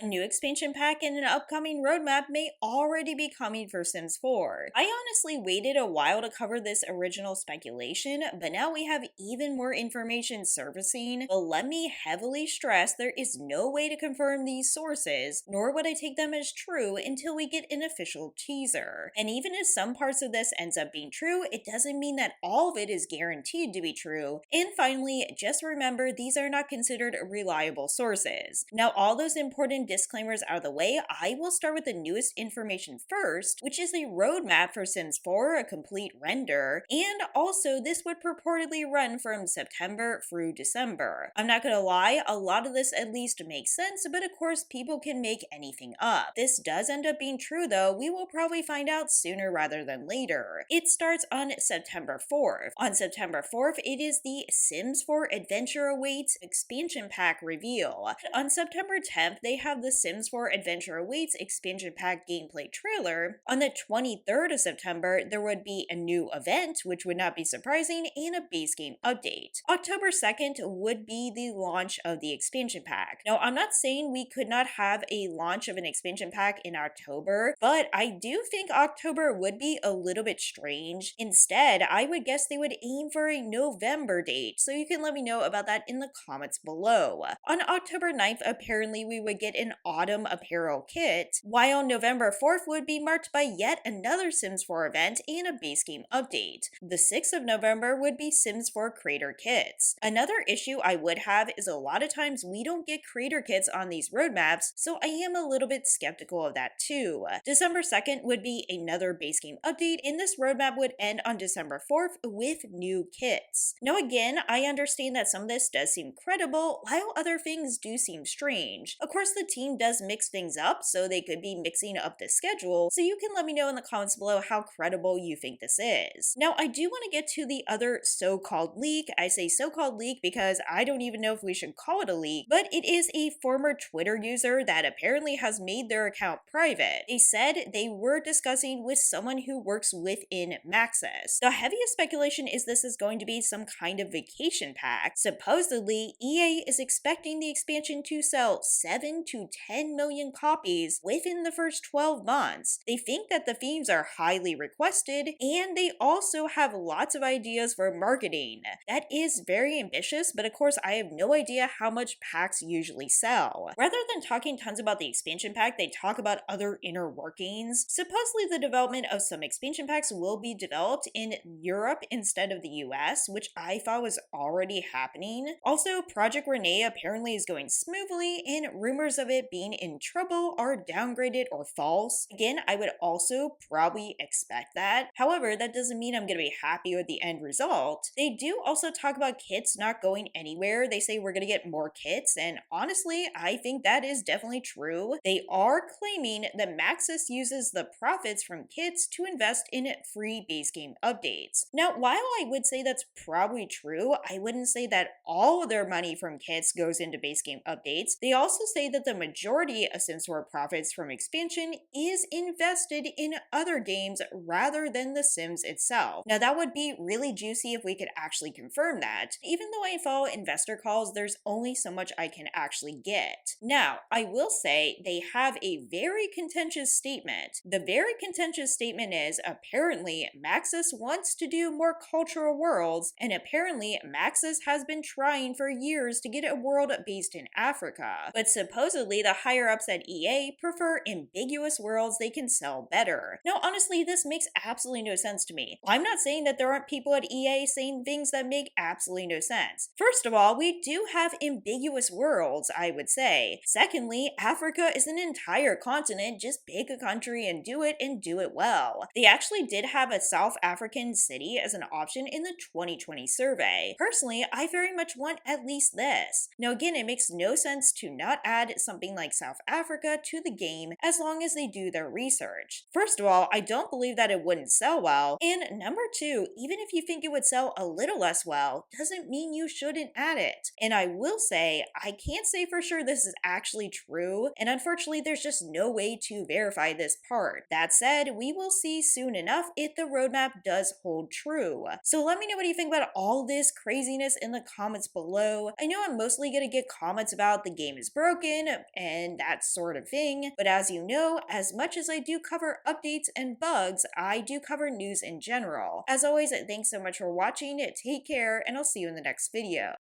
A new expansion pack and an upcoming roadmap may already be coming for Sims 4. I honestly waited a while to cover this original speculation, but now we have even more information surfacing. But let me heavily stress there is no way to confirm these sources, nor would I take them as true until we get an official teaser. And even if some parts of this ends up being true, it doesn't mean that all of it is guaranteed to be true. And finally, just remember these are not considered reliable sources. Now, all those important disclaimers out of the way, I will start with the newest information first, which is a roadmap for Sims 4, a complete render, and also this would purportedly run from September through December. I'm not gonna lie, a lot of this at least makes sense, but of course people can make anything up. This does end up being true though, we will probably find out sooner rather than later. It starts on September 4th. On September 4th, it is the Sims 4 Adventure Awaits expansion pack reveal. On September 10th, they have the Sims 4 Adventure Awaits expansion pack gameplay trailer. On the 23rd of September, there would be a new event, which would not be surprising, and a base game update. October 2nd would be the launch of the expansion pack. Now, I'm not saying we could not have a launch of an expansion pack in October, but I do think October would be a little bit strange. Instead, I would guess they would aim for a November date, so you can let me know about that in the comments below. On October 9th, apparently we would get an autumn apparel kit, while November 4th would be marked by yet another Sims 4 event and a base game update. The 6th of November would be Sims 4 creator kits. Another issue I would have is a lot of times we don't get creator kits on these roadmaps, so I am a little bit skeptical of that too. December 2nd would be another base game update, and this roadmap would end on December 4th with new kits. Now again, I understand that some of this does seem credible, while other things do seem strange. Of course, the team does mix things up, so they could be mixing up the schedule, so you can let me know in the comments below how credible you think this is. Now, I do want to get to the other so-called leak. I say so-called leak because I don't even know if we should call it a leak, but it is a former Twitter user that apparently has made their account private. They said they were discussing with someone who works within Maxis. The heaviest speculation is this is going to be some kind of vacation pack. Supposedly, EA is expecting the expansion to sell 7 to 10 million copies within the first 12 months. They think that the themes are highly requested, and they also have lots of ideas for marketing. That is very ambitious, but of course I have no idea how much packs usually sell. Rather than talking tons about the expansion pack, they talk about other inner workings. Supposedly the development of some expansion packs will be developed in Europe instead of the US, which I thought was already happening. Also, Project Renee apparently is going smoothly, and rumors of it being in trouble are downgraded or false. Again, I would also probably expect that. However, that doesn't mean I'm going to be happy with the end result. They do also talk about kits not going anywhere. They say we're going to get more kits, and honestly, I think that is definitely true. They are claiming that Maxis uses the profits from kits to invest in free base game updates. Now, while I would say that's probably true, I wouldn't say that all of their money from kits goes into base game updates. They also say that the majority of Sims 4 profits from expansion is invested in other games rather than The Sims itself. Now, that would be really juicy if we could actually confirm that. Even though I follow investor calls, there's only so much I can actually get. Now, I will say they have a very contentious statement. The very contentious statement is apparently Maxis wants to do more cultural worlds, and apparently Maxis has been trying for years to get a world based in Africa. But supposedly the higher ups at EA prefer ambiguous worlds they can sell better. Now, honestly, this makes absolutely no sense to me. I'm not saying that there aren't people at EA saying things that make absolutely no sense. First of all, we do have ambiguous worlds, I would say. Secondly, Africa is an entire continent. Just pick a country and do it well. They actually did have a South African city as an option in the 2020 survey. Personally, I very much want at least this. Now again, it makes no sense to not add something like South Africa to the game as long as they do their research. First of all, I don't believe that it wouldn't sell well, and number two, even if you think it would sell a little less well, doesn't mean you shouldn't add it. And I will say, I can't say for sure this is actually true, and unfortunately there's just no way to verify this part. That said, we will see soon enough if the roadmap does hold true. So let me know what you think about all this craziness in the comments below. I know I'm mostly gonna get comments about the game is broken, and that sort of thing. But as you know, as much as I do cover updates and bugs, I do cover news in general. As always, thanks so much for watching, take care, and I'll see you in the next video.